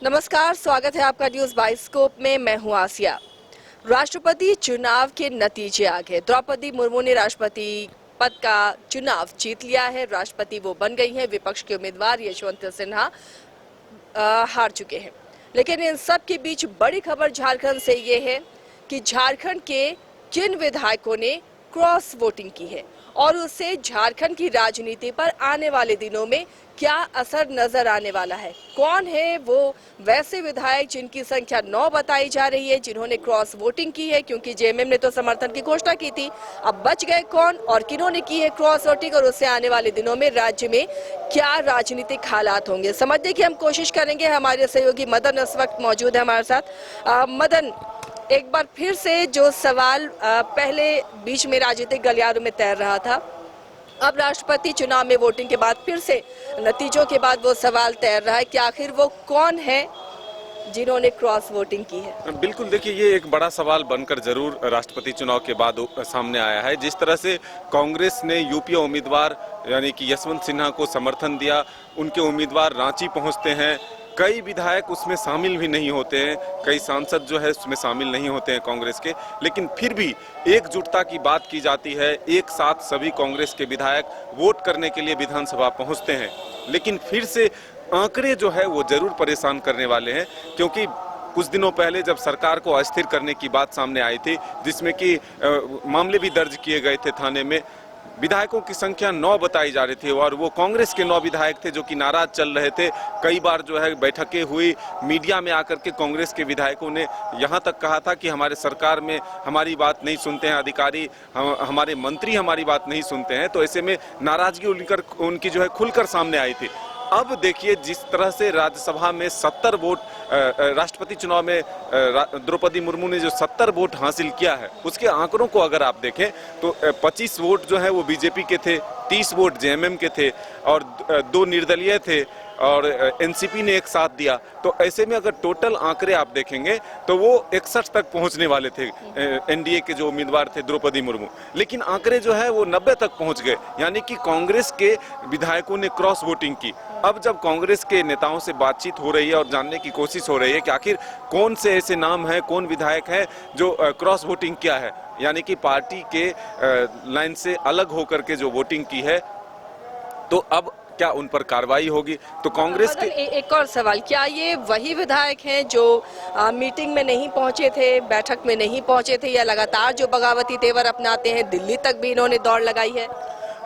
नमस्कार, स्वागत है आपका न्यूज बाइस्कोप में। मैं हूं आसिया। राष्ट्रपति चुनाव के नतीजे आ गए। द्रौपदी मुर्मू ने राष्ट्रपति पद का चुनाव जीत लिया है। राष्ट्रपति वो बन गई हैं। विपक्ष के उम्मीदवार यशवंत सिन्हा हार चुके हैं। लेकिन इन सब के बीच बड़ी खबर झारखंड से ये है कि झारखंड के किन विधायकों ने क्रॉस वोटिंग की है और उससे झारखंड की राजनीति पर आने वाले दिनों में क्या असर नजर आने वाला है। कौन है वो वैसे विधायक जिनकी संख्या 9 बताई जा रही है, जिन्होंने क्रॉस वोटिंग की है, क्योंकि जेएमएम ने तो समर्थन की घोषणा की थी। अब बच गए कौन और किन्होंने की है क्रॉस वोटिंग और उससे आने वाले दिनों में राज्य में क्या राजनीतिक हालात होंगे, समझने की हम कोशिश करेंगे। हमारे सहयोगी मदन इस वक्त मौजूद है हमारे साथ। मदन, एक बार फिर से जो सवाल पहले बीच में राजनीतिक गलियारों में तैर रहा था, अब राष्ट्रपति चुनाव में वोटिंग के बाद फिर से नतीजों के बाद वो सवाल तैर रहा है कि आखिर वो कौन है जिन्होंने क्रॉस वोटिंग की है। बिल्कुल, देखिए ये एक बड़ा सवाल बनकर जरूर राष्ट्रपति चुनाव के बाद सामने आया है। जिस तरह से कांग्रेस ने यूपीए उम्मीदवार यानी कि यशवंत सिन्हा को समर्थन दिया, उनके उम्मीदवार रांची पहुंचते हैं, कई विधायक उसमें शामिल भी नहीं होते हैं, कई सांसद जो है उसमें शामिल नहीं होते हैं कांग्रेस के, लेकिन फिर भी एकजुटता की बात की जाती है। एक साथ सभी कांग्रेस के विधायक वोट करने के लिए विधानसभा पहुंचते हैं। लेकिन फिर से आंकड़े जो है वो जरूर परेशान करने वाले हैं, क्योंकि कुछ दिनों पहले जब सरकार को अस्थिर करने की बात सामने आई थी, जिसमें कि मामले भी दर्ज किए गए थे थाने में, विधायकों की संख्या 9 बताई जा रही थी और वो कांग्रेस के 9 विधायक थे जो कि नाराज चल रहे थे। कई बार जो है बैठकें हुई, मीडिया में आकर के कांग्रेस के विधायकों ने यहाँ तक कहा था कि हमारे सरकार में हमारी बात नहीं सुनते हैं अधिकारी, हमारे मंत्री हमारी बात नहीं सुनते हैं। तो ऐसे में नाराजगी उनकी जो है खुलकर सामने आई थी। अब देखिए जिस तरह से राज्यसभा में 70 वोट, राष्ट्रपति चुनाव में द्रौपदी मुर्मू ने जो 70 वोट हासिल किया है, उसके आंकड़ों को अगर आप देखें तो 25 वोट जो है वो बीजेपी के थे, 30 वोट जेएमएम के थे और 2 निर्दलीय थे और एनसीपी ने एक साथ दिया। तो ऐसे में अगर टोटल आंकड़े आप देखेंगे तो वो 61 तक पहुंचने वाले थे एनडीए के जो उम्मीदवार थे द्रौपदी मुर्मू, लेकिन आंकड़े जो है वो 90 तक पहुंच गए, यानी कि कांग्रेस के विधायकों ने क्रॉस वोटिंग की। अब जब कांग्रेस के नेताओं से बातचीत हो रही है और जानने की कोशिश हो रही है कि आखिर कौन से ऐसे नाम हैं, कौन विधायक हैं जो क्रॉस वोटिंग किया है, यानी कि पार्टी के लाइन से अलग होकर के जो वोटिंग की है, तो अब क्या उन पर कार्रवाई होगी। तो कांग्रेस के एक और सवाल, क्या ये वही विधायक हैं जो मीटिंग में नहीं पहुंचे थे, बैठक में नहीं पहुंचे थे, या लगातार जो बगावती तेवर अपनाते हैं, दिल्ली तक भी इन्होंने दौड़ लगाई है?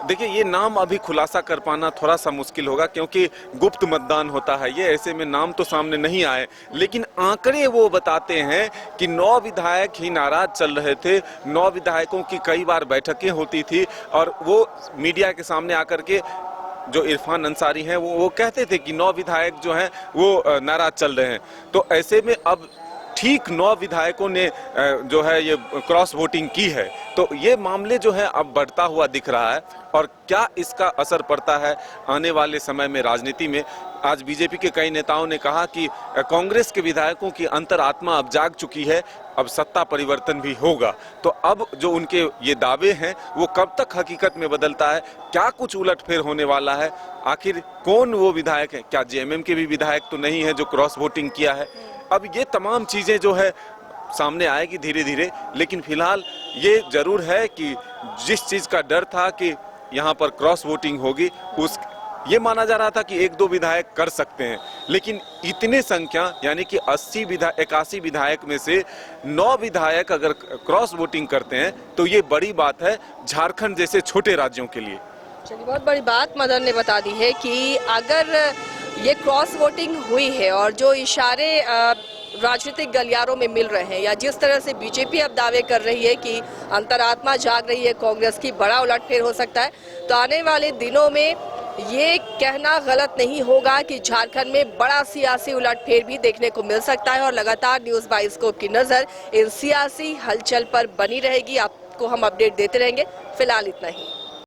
देखिए ये नाम अभी खुलासा कर पाना थोड़ा सा मुश्किल होगा, क्योंकि गुप्त मतदान होता है ये, ऐसे में नाम तो सामने नहीं आए, लेकिन आंकड़े वो बताते हैं कि 9 विधायक ही नाराज चल रहे थे। 9 विधायकों की कई बार बैठकें होती थी और वो मीडिया के सामने आकर के जो इरफान अंसारी हैं वो कहते थे कि 9 विधायक जो हैं वो नाराज चल रहे हैं। तो ऐसे में अब ठीक 9 विधायकों ने जो है ये क्रॉस वोटिंग की है, तो ये मामले जो है अब बढ़ता हुआ दिख रहा है। और क्या इसका असर पड़ता है आने वाले समय में राजनीति में। आज बीजेपी के कई नेताओं ने कहा कि कांग्रेस के विधायकों की अंतरात्मा अब जाग चुकी है, अब सत्ता परिवर्तन भी होगा। तो अब जो उनके ये दावे हैं वो कब तक हकीकत में बदलता है, क्या कुछ उलटफेर होने वाला है, आखिर कौन वो विधायक है, क्या जेएमएम के भी विधायक तो नहीं है जो क्रॉस वोटिंग किया है। अब ये तमाम चीजें जो है सामने आएगी धीरे धीरे, लेकिन फिलहाल ये जरूर है कि जिस चीज का डर था कि यहाँ पर क्रॉस वोटिंग होगी, उस ये माना जा रहा था कि 1-2 विधायक कर सकते हैं, लेकिन इतने संख्या यानी कि 81 विधायक में से 9 विधायक अगर क्रॉस वोटिंग करते हैं तो ये बड़ी बात है झारखंड जैसे छोटे राज्यों के लिए। चलिए, बहुत बड़ी बात मदन ने बता दी है कि अगर ये क्रॉस वोटिंग हुई है और जो इशारे राजनीतिक गलियारों में मिल रहे हैं, या जिस तरह से बीजेपी अब दावे कर रही है कि अंतरात्मा जाग रही है कांग्रेस की, बड़ा उलटफेर हो सकता है, तो आने वाले दिनों में ये कहना गलत नहीं होगा कि झारखंड में बड़ा सियासी उलटफेर भी देखने को मिल सकता है। और लगातार न्यूज बाइस्कोप की नजर इन सियासी हलचल पर बनी रहेगी। आपको हम अपडेट देते रहेंगे। फिलहाल इतना ही।